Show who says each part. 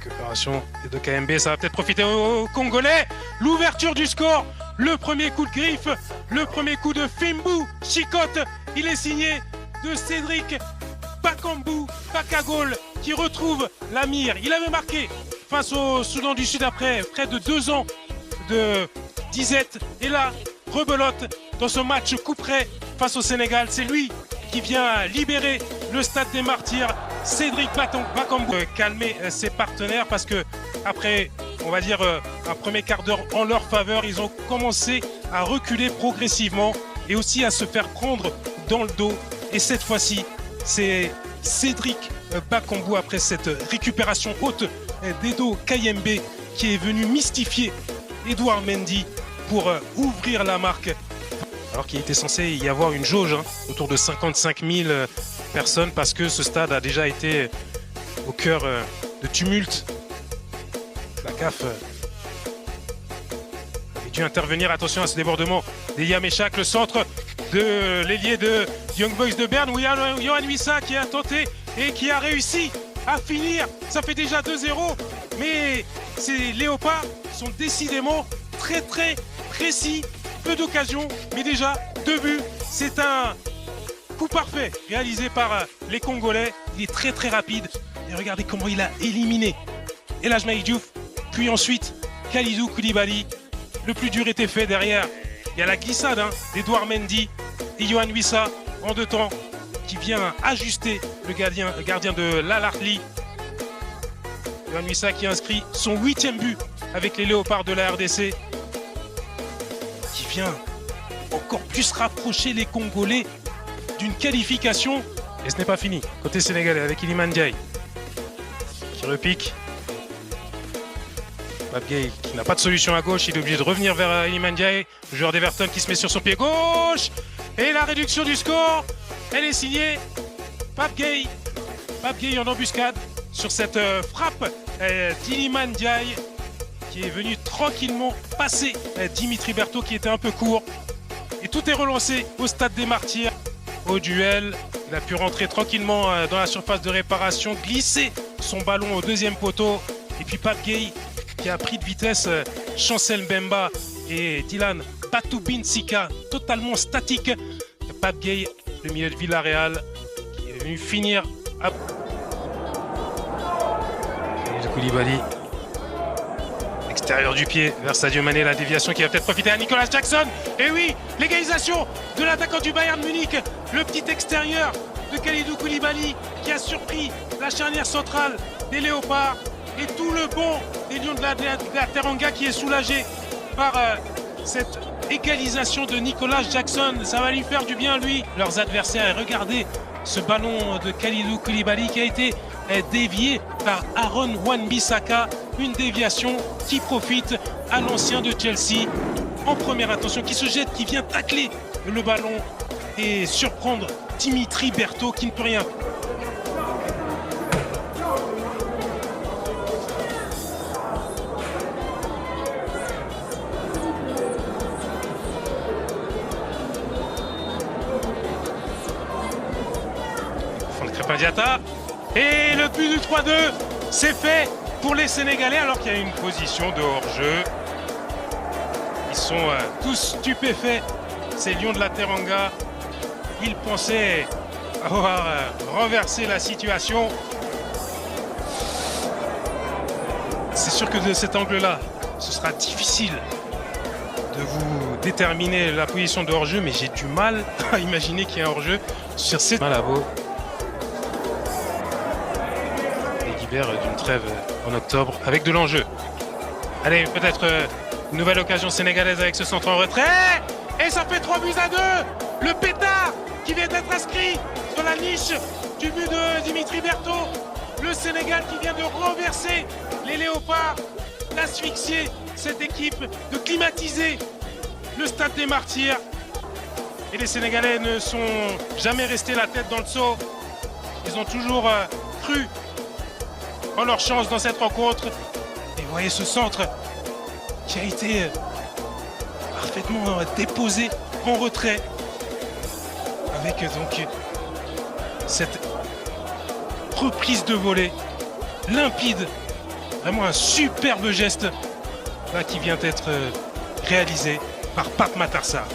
Speaker 1: Récupération de KMB, ça va peut-être profiter aux Congolais. L'ouverture du score, le premier coup de griffe, le premier coup de Fimbu Chicotte. Il est signé de Cédric Bakambu Bakagol qui retrouve la mire. Il avait marqué face au Soudan du Sud après près de 2 ans de disette. Et là, rebelote dans ce match coup près face au Sénégal. C'est lui qui vient libérer le stade des Martyrs. Cédric Bakambu calmer ses partenaires parce que après, on va dire, un premier quart d'heure en leur faveur, ils ont commencé à reculer progressivement et aussi à se faire prendre dans le dos. Et cette fois-ci, c'est Cédric Bakambu, après cette récupération haute d'Edo Kayembe, qui est venu mystifier Edouard Mendy pour ouvrir la marque. Alors qu'il était censé y avoir une jauge autour de 55 000 personnes parce que ce stade a déjà été au cœur de tumulte. La CAF avait dû intervenir. Attention à ce débordement d'Elia Meshak, le centre de l'ailier de Young Boys de Berne, où il y a Yohan Wissa qui a tenté et qui a réussi à finir. Ça fait déjà 2-0, mais ces léopards sont décidément très précis. Peu d'occasions, mais déjà 2 buts. C'est un coup parfait réalisé par les Congolais. Il est très rapide. Et regardez comment il a éliminé El Hadj Malick Diouf. Puis ensuite, Kalidou Koulibaly. Le plus dur était fait derrière. Il y a la glissade d'Edouard Mendy et Yohan Wissa en 2 temps qui vient ajuster le gardien de l'Al Ahly. Yohan Wissa qui inscrit son 8e but avec les Léopards de la RDC. Qui vient encore plus rapprocher les Congolais d'une qualification. Et ce n'est pas fini. Côté sénégalais avec Iliman Ndiaye qui repique. Pape Gueye qui n'a pas de solution à gauche. Il est obligé de revenir vers Iliman Ndiaye. Le joueur d'Everton qui se met sur son pied gauche. Et la réduction du score, elle est signée Pape Gueye. Pape Gueye en embuscade sur cette frappe d'Iliman Ndiaye, qui est venu tranquillement passer Dimitri Berthaud qui était un peu court. Et tout est relancé au stade des Martyrs. Au duel, il a pu rentrer tranquillement dans la surface de réparation, glisser son ballon au 2e poteau. Et puis Pape Gueye qui a pris de vitesse Chancel Mbemba et Dylan Batoubin-Sika, totalement statique. Pape Gueye, le milieu de Villarreal, qui est venu finir à Koulibaly. Extérieur du pied vers Sadio Mané, la déviation qui va peut-être profiter à Nicolas Jackson. Et oui, l'égalisation de l'attaquant du Bayern Munich, le petit extérieur de Kalidou Koulibaly qui a surpris la charnière centrale des Léopards. Et tout le banc des Lions de la Teranga qui est soulagé par cette égalisation de Nicolas Jackson. Ça va lui faire du bien, lui, leurs adversaires. Et regardez ce ballon de Kalidou Koulibaly qui a été dévié par Aaron Wan-Bissaka. Une déviation qui profite à l'ancien de Chelsea en première intention, qui se jette, qui vient tacler le ballon et surprendre Dimitri Berthaud qui ne peut rien. Diata. Et le but du 3-2, c'est fait pour les Sénégalais alors qu'il y a une position de hors-jeu. Ils sont tous stupéfaits, ces Lions de la Teranga. Ils pensaient avoir renversé la situation. C'est sûr que de cet angle-là, ce sera difficile de vous déterminer la position de hors-jeu, mais j'ai du mal à imaginer qu'il y a un hors-jeu sur cette Malabo. D'une trêve en octobre avec de l'enjeu. Allez, peut-être une nouvelle occasion sénégalaise avec ce centre en retrait. Et ça fait 3-2. Le pétard qui vient d'être inscrit sur la niche du but de Dimitri Berthaud. Le Sénégal qui vient de renverser les Léopards, d'asphyxier cette équipe, de climatiser le stade des Martyrs. Et les Sénégalais ne sont jamais restés la tête dans le seau. Ils ont toujours cru en leur chance dans cette rencontre. Et vous voyez ce centre qui a été parfaitement déposé en retrait avec donc cette reprise de volée limpide Vraiment un superbe geste là qui vient d'être réalisé par Pape Matar Sarr.